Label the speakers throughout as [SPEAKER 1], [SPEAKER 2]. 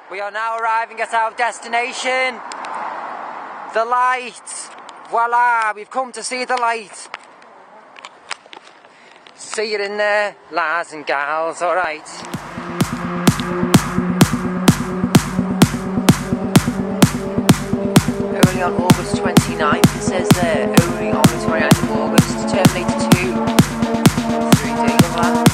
[SPEAKER 1] We are now arriving at our destination. The light. Voila, we've come to see the light. See you in there, lads and gals, alright. Only on August 29th, it says there. Only on the 29th of August. Terminator 2. 3D, look at that.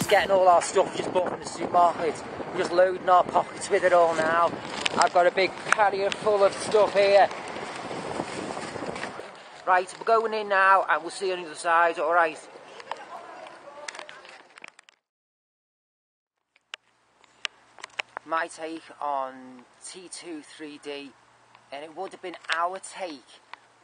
[SPEAKER 1] Getting all our stuff just bought from the supermarket. We're just loading our pockets with it all now. I've got a big carrier full of stuff here. Right, we're going in now and we'll see you on the other side, alright. My take on T2 3D, and it would have been our take,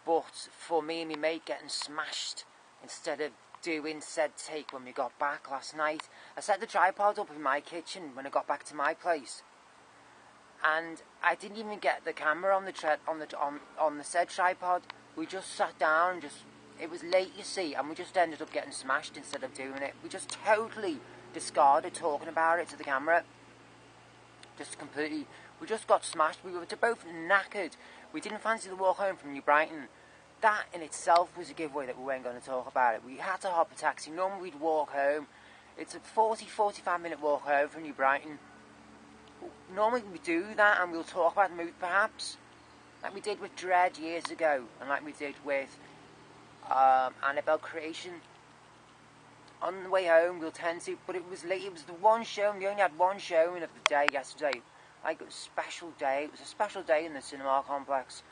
[SPEAKER 1] but for me and my mate getting smashed instead of doing said take when we got back last night. I set the tripod up in my kitchen when I got back to my place, and I didn't even get the camera on the said tripod. We just sat down and it was late, you see, and we just ended up getting smashed instead of doing it. We just totally discarded talking about it to the camera. Just completely, we just got smashed. We were both knackered. We didn't fancy the walk home from New Brighton. That in itself was a giveaway that we weren't going to talk about it. We had to hop a taxi. Normally we'd walk home. It's a 40-45 minute walk home from New Brighton. Normally we do that and we'll talk about the movie perhaps, like we did with Dread years ago, and like we did with Annabelle Creation. On the way home we'll tend to, but it was late. It was the one showing. We only had one showing of the day yesterday. Like, it was a special day. It was a special day in the cinema complex.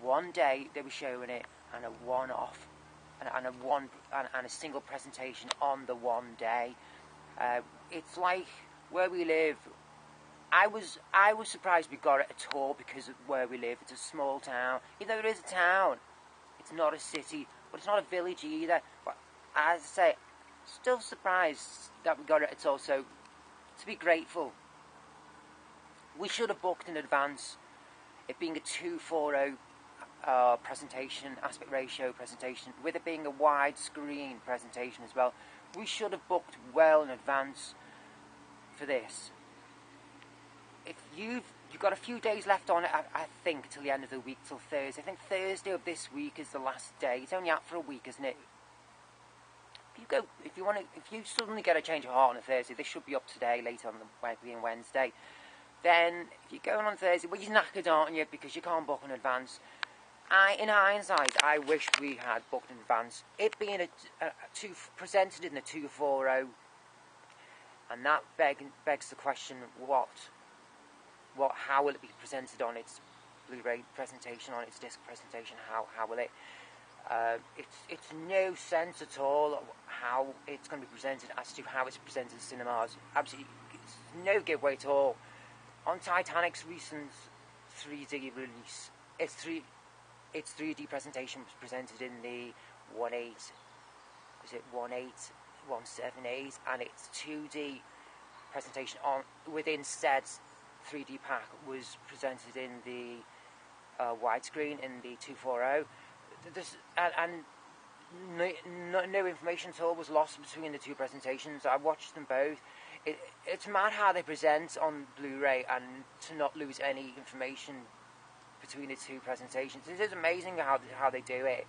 [SPEAKER 1] One day they were showing it, and a one-off, and a single presentation on the one day. It's like where we live. I was surprised we got it at all because of where we live. It's a small town. Even though it is a town, it's not a city, but it's not a village either. But as I say, still surprised that we got it at all. So to be grateful, we should have booked in advance. It being a 2:40 presentation, aspect ratio presentation, with it being a widescreen presentation as well, we should have booked well in advance for this. If you've got a few days left on it, I think, till the end of the week, till Thursday. I think Thursday of this week is the last day. It's only out for a week, isn't it? If you suddenly get a change of heart on a Thursday, this should be up today, later on the Wednesday. Then, if you're going on Thursday, well, you're knackered, aren't you, because you can't book in advance. In hindsight, I wish we had booked in advance. It being presented in the 2:40, and that begs the question: how will it be presented on its Blu-ray presentation, on its disc presentation? How will it? It's no sense at all how it's going to be presented as to how it's presented in cinemas. Absolutely, it's no giveaway at all. On Titanic's recent 3D release, its 3D presentation was presented in the 18178, and its 2D presentation within said 3D pack was presented in the widescreen in the 2:40. No information at all was lost between the two presentations. I watched them both. It's mad how they present on Blu-ray and to not lose any information between the two presentations. It is amazing how they do it.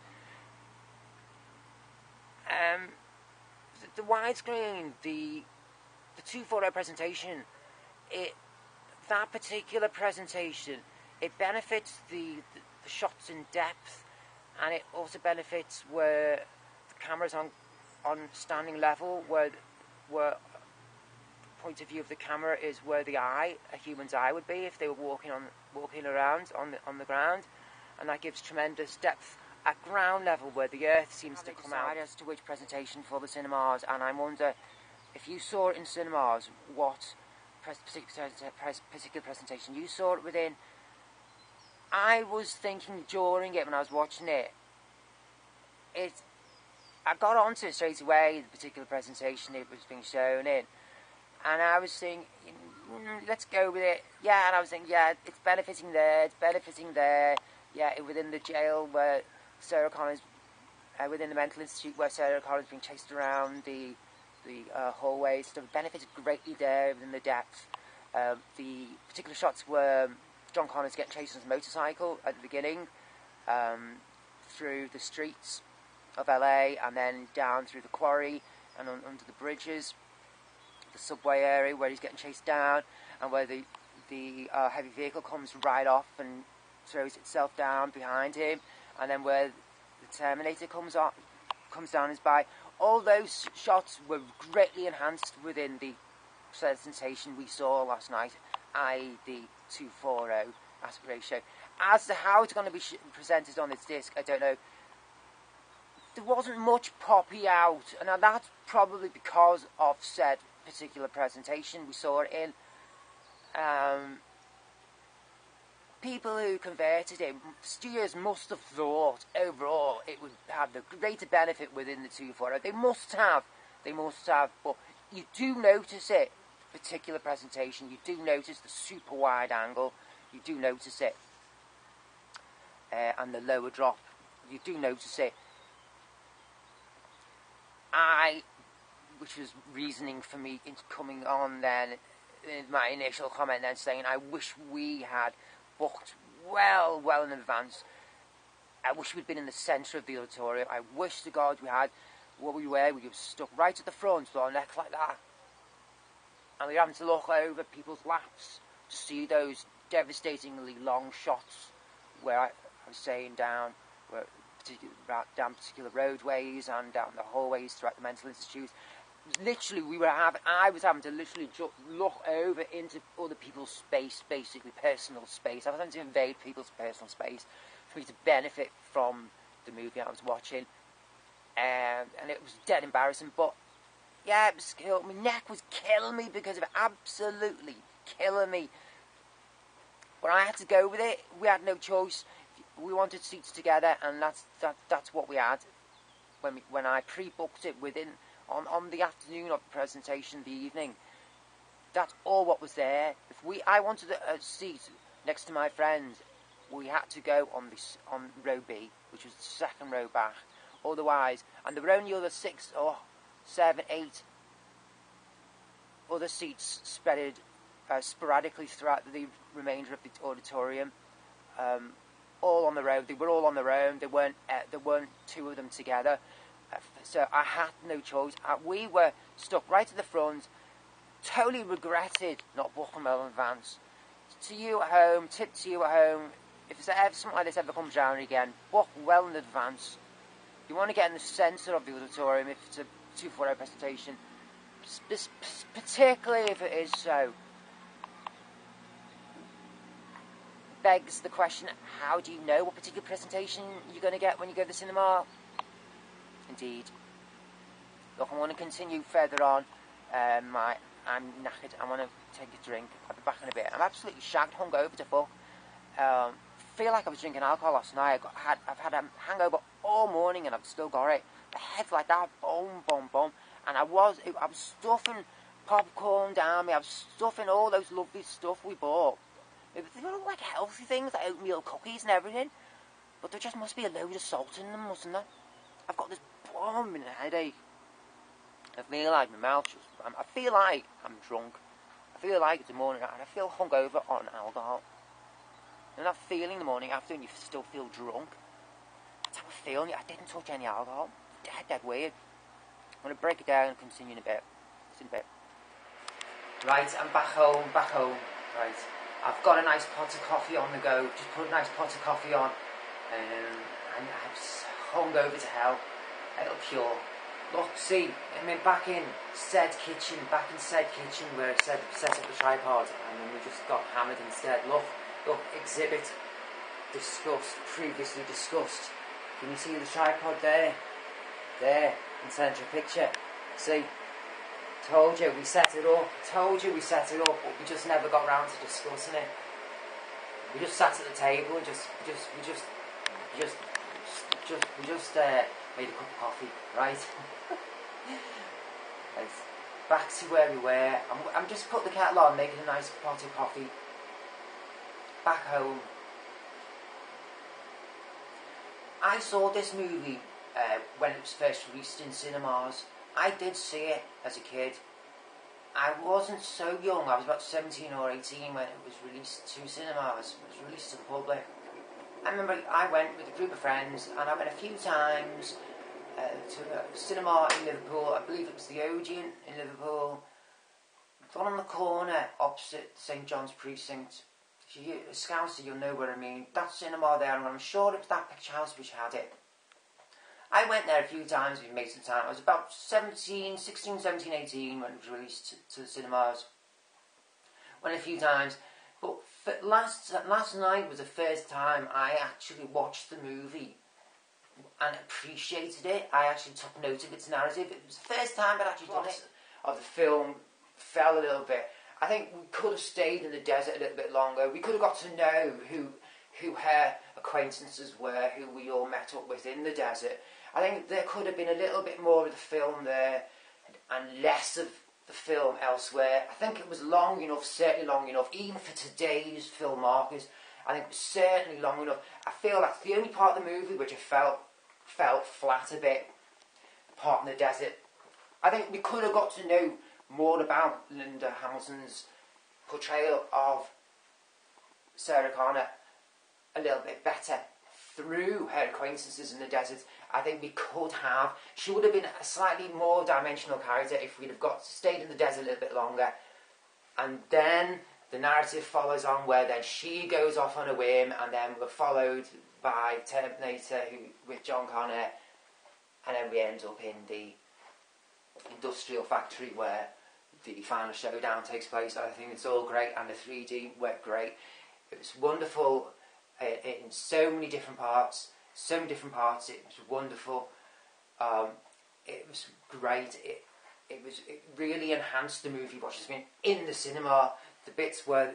[SPEAKER 1] The widescreen, the 2:40 presentation, that particular presentation, it benefits the shots in depth, and it also benefits where the camera's on standing level, where point of view of the camera is where a human's eye would be if they were walking around on the ground, and that gives tremendous depth at ground level where the earth seems to come out. As to which presentation for the cinemas, and I wonder if you saw it in cinemas, what particular presentation you saw it within. I was thinking during it when I was watching it, I got onto it straight away, the particular presentation it was being shown in. And I was thinking, let's go with it. Yeah, and I was saying, yeah, it's benefiting there, it's benefiting there. Yeah, within the jail where Sarah Connor's, within the mental institute where Sarah Connor's being chased around the hallways, stuff benefited greatly there within the depth. The particular shots were John Connor's getting chased on his motorcycle at the beginning, through the streets of LA, and then down through the quarry and under the bridges, the subway area where he's getting chased down, and where the heavy vehicle comes right off and throws itself down behind him, and then where the Terminator comes down his bike. All those shots were greatly enhanced within the presentation we saw last night, i.e. the 2:40 aspect ratio. As to how it's going to be presented on its disc, I don't know. There wasn't much poppy out, and that's probably because of said particular presentation we saw it in. People who converted it, studios must have thought overall it would have the greater benefit within the 2:40. They must have, but you do notice it, particular presentation, you do notice the super wide angle, you do notice it, and the lower drop, you do notice it. Which was reasoning for me into coming on then, in my initial comment then, saying I wish we had booked well in advance. I wish we'd been in the centre of the auditorium. I wish to God we had what we were stuck right at the front with our necks like that. And we were having to look over people's laps to see those devastatingly long shots where I was saying down particular roadways and down the hallways throughout the mental institute. Literally, I was having to literally look over into other people's space, basically personal space. I was having to invade people's personal space for me to benefit from the movie I was watching, and it was dead embarrassing. But yeah, it was my neck was killing me because of it, absolutely killing me. But I had to go with it. We had no choice. We wanted seats together, and that's what we had when I pre-booked it on the afternoon of the presentation, the evening. That's all what was there. I wanted a seat next to my friend, we had to go on row B, which was the second row back. Otherwise, and there were only other 6 or 7, 8 other seats spread sporadically throughout the remainder of the auditorium. All on their own. They were all on their own. There weren't 2 of them together. So I had no choice. We were stuck right at the front. Totally regretted not booking well in advance. To you at home, tip to you at home, if something like this ever comes around again, book well in advance. You want to get in the centre of the auditorium if it's a 2:40 presentation, particularly if it is so. Begs the question, how do you know what particular presentation you're going to get when you go to the cinema? Indeed. Look, I want to continue further on. I'm knackered. I want to take a drink. I'll be back in a bit. I'm absolutely shagged, hungover to fuck. Feel like I was drinking alcohol last night. I've had a hangover all morning and I've still got it. The head's like that, boom, boom, boom. And I was stuffing popcorn down me. I was stuffing all those lovely stuff we bought. They were all like healthy things, like oatmeal cookies and everything. But there just must be a load of salt in them, mustn't there? I've got this bombing headache. I feel like my mouth I feel like I'm drunk. I feel like it's the morning and I feel hungover on alcohol. And that feeling the morning after and you still feel drunk. That's how I feel. I didn't touch any alcohol. Dead weird. I'm going to break it down and continue in a bit. See in a bit. Right, I'm back home. Right. I've got a nice pot of coffee on the go. Just put a nice pot of coffee on. And I'm hungover to hell. A little pure. Look, see, back in said kitchen where I set up the tripod, and then we just got hammered instead. Look, exhibit discussed, previously discussed. Can you see the tripod there? There, in centre picture. See? Told you we set it up, but we just never got round to discussing it. We just sat at the table and just made a cup of coffee, right? Right. back to where we were. I'm just putting the kettle on, making a nice pot of coffee. Back home. I saw this movie when it was first released in cinemas. I did see it as a kid. I wasn't so young, I was about 17 or 18 when it was released to cinemas. It was released to the public. I remember I went with a group of friends, and I went a few times to a cinema in Liverpool. I believe it was the Odeon in Liverpool. The one on the corner opposite St John's Precinct. If you're a Scouser, you'll know what I mean. That cinema there, and I'm sure it was that picture house which had it. I went there a few times with mates at the time. I was about 16, 17, 18 when it was released to the cinemas. Went a few times. But last night was the first time I actually watched the movie and appreciated it. I actually took note of its narrative. It was the first time I'd actually done it. Of the film fell a little bit. I think we could have stayed in the desert a little bit longer. We could have got to know who her acquaintances were, who we all met up with in the desert. I think there could have been a little bit more of the film there and less of the film elsewhere. I think it was long enough, certainly long enough, even for today's film markers. I think it was certainly long enough. I feel that's the only part of the movie which I felt flat a bit, apart from the desert. I think we could have got to know more about Linda Hamilton's portrayal of Sarah Connor a little bit better through her acquaintances in the desert. I think we could have. She would have been a slightly more dimensional character if we'd have stayed in the desert a little bit longer. And then the narrative follows on where then she goes off on a whim, and then we're followed by Terminator with John Connor, and then we end up in the industrial factory where the final showdown takes place. I think it's all great, and the 3D worked great. It was wonderful in so many different parts. It was wonderful. It was great. It really enhanced the movie watching been in the cinema. The bits where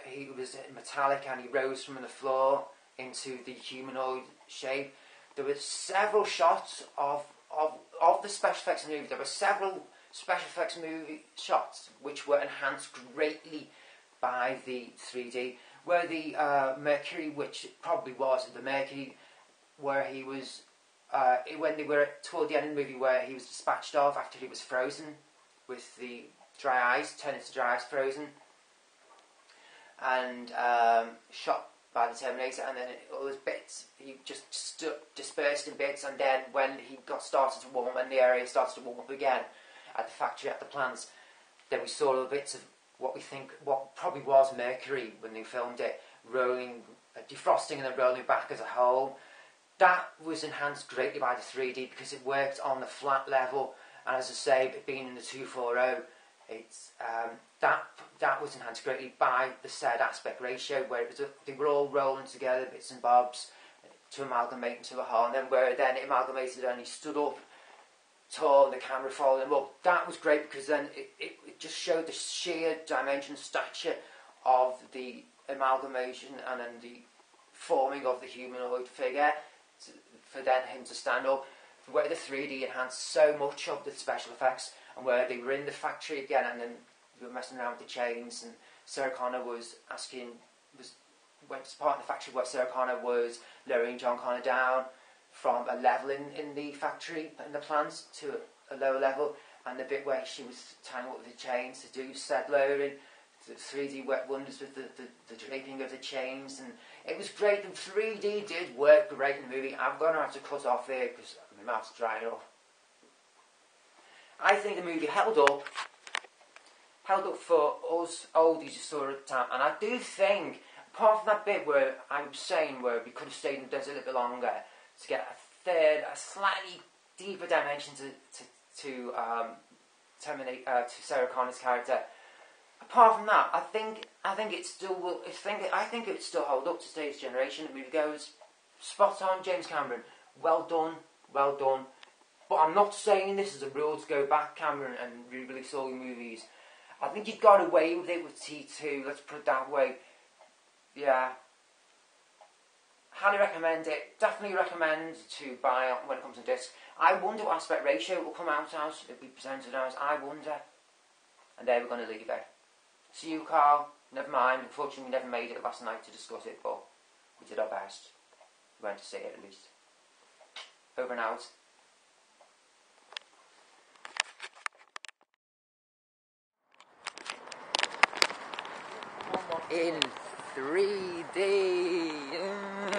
[SPEAKER 1] he was metallic and he rose from the floor into the humanoid shape. There were several shots of the special effects in the movie. There were several special effects movie shots which were enhanced greatly by the 3D. Where the Mercury, which it probably was the Mercury, where he was, when they were toward the end of the movie, where he was dispatched off after he was frozen, with the dry ice, turned into dry ice, frozen, and shot by the Terminator, and then all those bits, he just dispersed in bits, and then when he when the area started to warm up again, at the factory, at the plants, then we saw little bits of what probably was Mercury when they filmed it, rolling, defrosting and then rolling back as a whole. That was enhanced greatly by the 3D because it worked on the flat level, and as I say, being in the 240, it's that was enhanced greatly by the said aspect ratio, where they were all rolling together, bits and bobs, to amalgamate into a whole, and then where then it amalgamated and he stood up tall, the camera followed him up. That was great because then it just showed the sheer dimension, stature of the amalgamation and then the forming of the humanoid figure for then him to stand up. Where the 3D enhanced so much of the special effects, and where they were in the factory again and then they were messing around with the chains, and Sarah Connor went to part of the factory where Sarah Connor was lowering John Connor down from a level in the factory, in the plants, to a lower level, and the bit where she was tying up with the chains to do said lowering, the 3D worked wonders with the draping of the chains, and it was great. The 3D did work great in the movie. I'm going to have to cut off here because my mouth's drying up. I think the movie held up for us oldies who saw it at the time, and I do think, apart from that bit where I was saying where we could have stayed in the desert a little bit longer, to get a slightly deeper dimension to Sarah Connor's character. Apart from that, I think it still will. I think it still hold up to today's generation. The movie goes spot on. James Cameron, well done. But I'm not saying this as a rule to go back, Cameron, and re-release all your movies. I think you got away with it with T2. Let's put it that way. Yeah. Highly recommend it. Definitely recommend to buy it when it comes in disc. I wonder what aspect ratio it will come out as, it'll be presented as. I wonder. And there we're going to leave it. See you, Carl. Never mind. Unfortunately, we never made it last night to discuss it, but we did our best. We went to see it at least. Over and out. In 3D.